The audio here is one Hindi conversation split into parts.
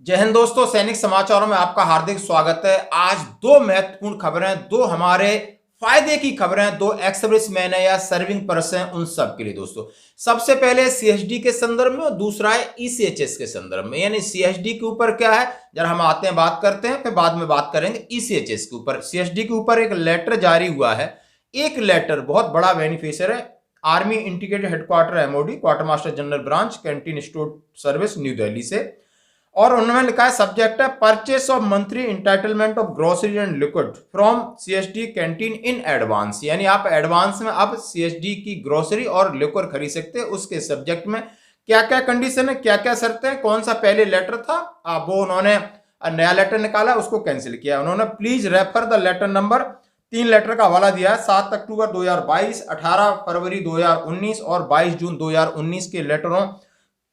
जय हिंद दोस्तों, सैनिक समाचारों में आपका हार्दिक स्वागत है। आज दो महत्वपूर्ण खबरें, दो हमारे फायदे की खबरें, दो एक्स सर्विसमैन है या सर्विंग पर्सन, उन सब के लिए दोस्तों। सबसे पहले सीएचडी के संदर्भ में और दूसरा है ईसीएचएस के संदर्भ में। यानी सीएचडी के ऊपर क्या है, जरा हम आते हैं बात करते हैं, फिर बाद में बात करेंगे ईसीएचएस के ऊपर। सीएचडी के ऊपर एक लेटर जारी हुआ है। एक लेटर बहुत बड़ा बेनिफिशियर है, army integrated headquarter MoD, quarter master general branch, canteen store service, new Delhi से। और उन्होंने लिखा है सब्जेक्ट है purchase of monthly entitlement of grocery and liquid from CHD canteen in advance. यानी आप एडवांस में अब सीएचडी की ग्रोसरी और लिक्विड खरीद सकते हैं। उसके सब्जेक्ट में क्या क्या कंडीशन है, क्या क्या शर्तें हैं, कौन सा पहले लेटर था वो उन्होंने नया लेटर निकाला, उसको कैंसिल किया उन्होंने। Please refer the letter number, 3 letter का हवाला दिया है, 7 अक्टूबर 2022, 18 फरवरी 2019 और 22 जून 2019 के लेटरों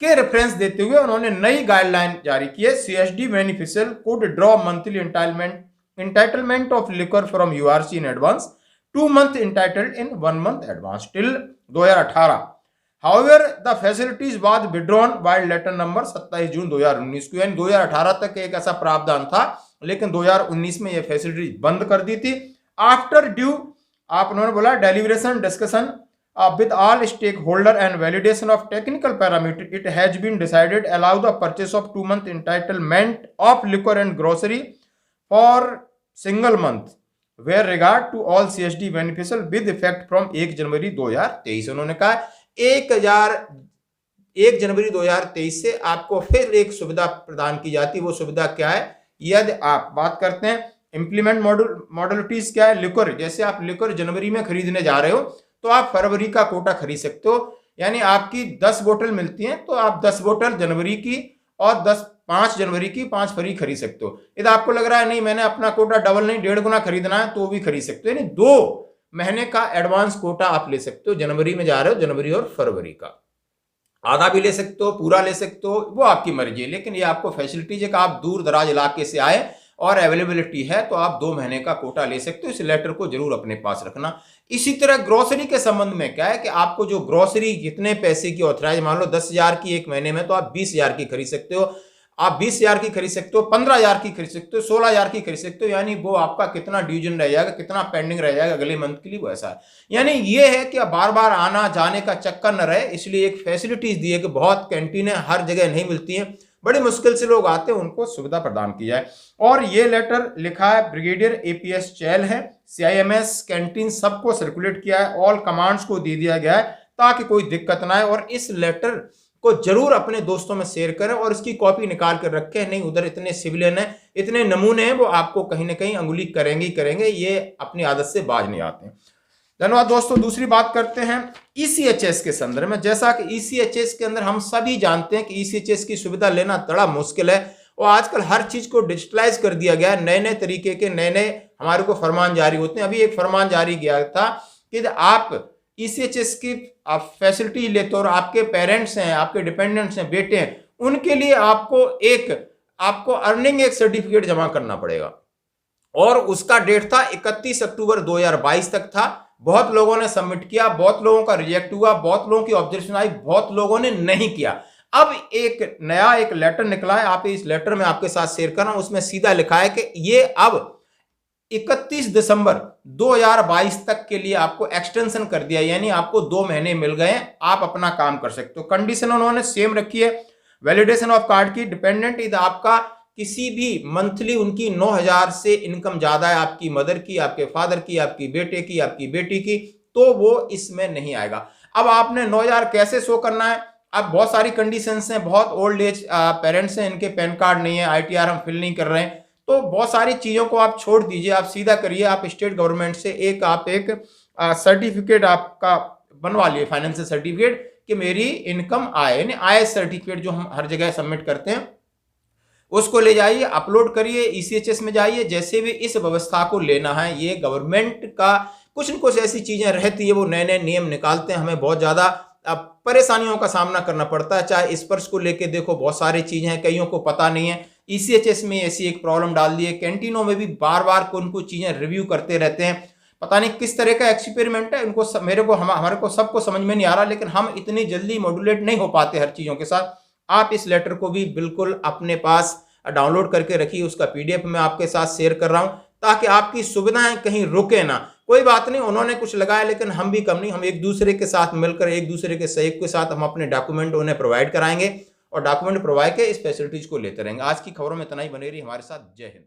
के रेफरेंस देते हुए उन्होंने नई गाइडलाइन जारी की है। CHD beneficial could draw monthly entitlement of liquor from URC in advance, 2 month entitled in 1 month advance till 2018। However, the facilities was withdrawn by letter number 27 जून 2019 को। यानी 2018 तक एक ऐसा प्रावधान था, लेकिन 2019 में यह फैसिलिटी बंद कर दी थी। आफ्टर ड्यू आप उन्होंने बोला deliberation discussion with all stakeholder and validation of technical parameter, it has been decided allow the purchase of 2 month entitlement of liquor and grocery for single month where regard to all CSD beneficial with effect from 1 जनवरी 2023। उन्होंने कहा 1 जनवरी 2023 से आपको फिर एक सुविधा प्रदान की जाती है। वो सुविधा क्या है, यदि आप बात करते हैं इंप्लीमेंट मॉडलिटीज क्या है, लिक्वर, जैसे आप लिक्वर जनवरी में खरीदने जा रहे हो तो आप फरवरी का कोटा खरीद सकते हो। यानी आपकी 10 बोतल मिलती हैं तो आप 10 बोतल जनवरी की और 5 जनवरी की 5 फरवरी खरीद सकते हो। यदि आपको लग रहा है नहीं मैंने अपना कोटा डबल नहीं 1.5 गुना खरीदना है तो भी खरीद सकते हो। यानी 2 महीने का एडवांस कोटा आप ले सकते हो। जनवरी में जा रहे हो, जनवरी और फरवरी का आधा भी ले सकते हो, पूरा ले सकते हो, वो आपकी मर्जी है। लेकिन ये आपको फैसिलिटीज है कि आप दूर दराज इलाके से आए और अवेलेबिलिटी है तो आप 2 महीने का कोटा ले सकते हो। इस लेटर को जरूर अपने पास रखना। इसी तरह ग्रोसरी के संबंध में क्या है कि आपको जो ग्रोसरी कितने पैसे की ऑथराइज, मान लो 10,000 की एक महीने में तो आप 20,000 की खरीद सकते हो, आप 20,000 की खरीद सकते हो, 15,000 की खरीद सकते हो, 16,000 की खरीद सकते हो। यानी वो आपका कितना ड्यूजन रह जाएगा, कितना पेंडिंग रह जाएगा अगले मंथ के लिए, वो ऐसा है। यानी ये है कि बार बार आना जाने का चक्कर न रहे, इसलिए एक फैसिलिटीज दी है कि बहुत कैंटीनें हर जगह नहीं मिलती हैं, बड़ी मुश्किल से लोग आते हैं, उनको सुविधा प्रदान की जाए। और ये लेटर लिखा है ब्रिगेडियर एपीएस चैल है, सीआईएमएस कैंटीन सबको सर्कुलेट किया है, ऑल कमांड्स को दे दिया गया है ताकि कोई दिक्कत ना आए। और इस लेटर को जरूर अपने दोस्तों में शेयर करें और इसकी कॉपी निकाल कर रखें। नहीं उधर इतने सिविलियन है, इतने नमूने हैं, वो आपको कहीं ना कहीं अंगुली करेंगे, ये अपनी आदत से बाज नहीं आते हैं। धन्यवाद दोस्तों। दूसरी बात करते हैं ईसीएचएस के संदर्भ में। जैसा कि ईसीएचएस के अंदर हम सभी जानते हैं कि ईसीएचएस की सुविधा लेना बड़ा मुश्किल है और आजकल हर चीज को डिजिटलाइज कर दिया गया है। नए नए तरीके के नए हमारे को फरमान जारी होते हैं। अभी एक फरमान जारी किया था कि आप ईसीएचएस की आप फैसिलिटी लेते हो और आपके पेरेंट्स हैं, आपके डिपेंडेंट्स हैं, बेटे हैं, उनके लिए आपको अर्निंग एक सर्टिफिकेट जमा करना पड़ेगा और उसका डेट था 31 अक्टूबर 2022 तक था। बहुत लोगों ने सबमिट किया, बहुत लोगों का रिजेक्ट हुआ, बहुत लोगों की ऑब्जेक्शन आई, बहुत लोगों ने नहीं किया। अब एक नया लेटर निकला है, आप इस लेटर में आपके साथ शेयर कर रहा हूं। उसमें सीधा लिखा है कि ये अब 31 दिसंबर 2022 तक के लिए आपको एक्सटेंशन कर दिया, यानी आपको 2 महीने मिल गए, आप अपना काम कर सकते हो। कंडीशन उन्होंने सेम रखी है, वैलिडेशन ऑफ कार्ड की, डिपेंडेंट यदि आपका किसी भी मंथली उनकी 9,000 से इनकम ज्यादा है, आपकी मदर की, आपके फादर की, आपकी बेटे की, आपकी बेटी की, तो वो इसमें नहीं आएगा। अब आपने 9,000 कैसे शो करना है, अब बहुत सारी कंडीशंस हैं, बहुत ओल्ड एज पेरेंट्स हैं, इनके पैन कार्ड नहीं है, आईटीआर हम फिल नहीं कर रहे हैं, तो बहुत सारी चीजों को आप छोड़ दीजिए, आप सीधा करिए, आप स्टेट गवर्नमेंट से एक सर्टिफिकेट आपका बनवा लिए, फाइनेंशियल सर्टिफिकेट कि मेरी इनकम आय, यानी आय सर्टिफिकेट जो हम हर जगह सबमिट करते हैं, उसको ले जाइए, अपलोड करिए, ईसीएचएस में जाइए। जैसे भी इस व्यवस्था को लेना है, ये गवर्नमेंट का कुछ न कुछ ऐसी चीजें रहती है, वो नए नए नियम निकालते हैं, हमें बहुत ज्यादा परेशानियों का सामना करना पड़ता है। चाहे स्पर्श को लेके देखो, बहुत सारी चीजें हैं, कईयों को पता नहीं है। ईसीएचएस में ऐसी एक प्रॉब्लम डाल दी है, कैंटीनों में भी बार बार कुछ चीजें रिव्यू करते रहते हैं। पता नहीं किस तरह का एक्सपेरिमेंट है, इनको हमारे को सबको समझ में नहीं आ रहा, लेकिन हम इतनी जल्दी मॉड्यूलेट नहीं हो पाते हर चीजों के साथ। आप इस लेटर को भी बिल्कुल अपने पास डाउनलोड करके रखिए, उसका पीडीएफ मैं आपके साथ शेयर कर रहा हूं ताकि आपकी सुविधाएं कहीं रुके ना। कोई बात नहीं, उन्होंने कुछ लगाया लेकिन हम भी कम नहीं, हम एक दूसरे के साथ मिलकर, एक दूसरे के सहयोग के साथ हम अपने डॉक्यूमेंट उन्हें प्रोवाइड कराएंगे और डॉक्यूमेंट प्रोवाइड के इस फैसिलिटीज को लेते रहेंगे। आज की खबरों में इतना ही, बने रही हमारे साथ। जय हिंद।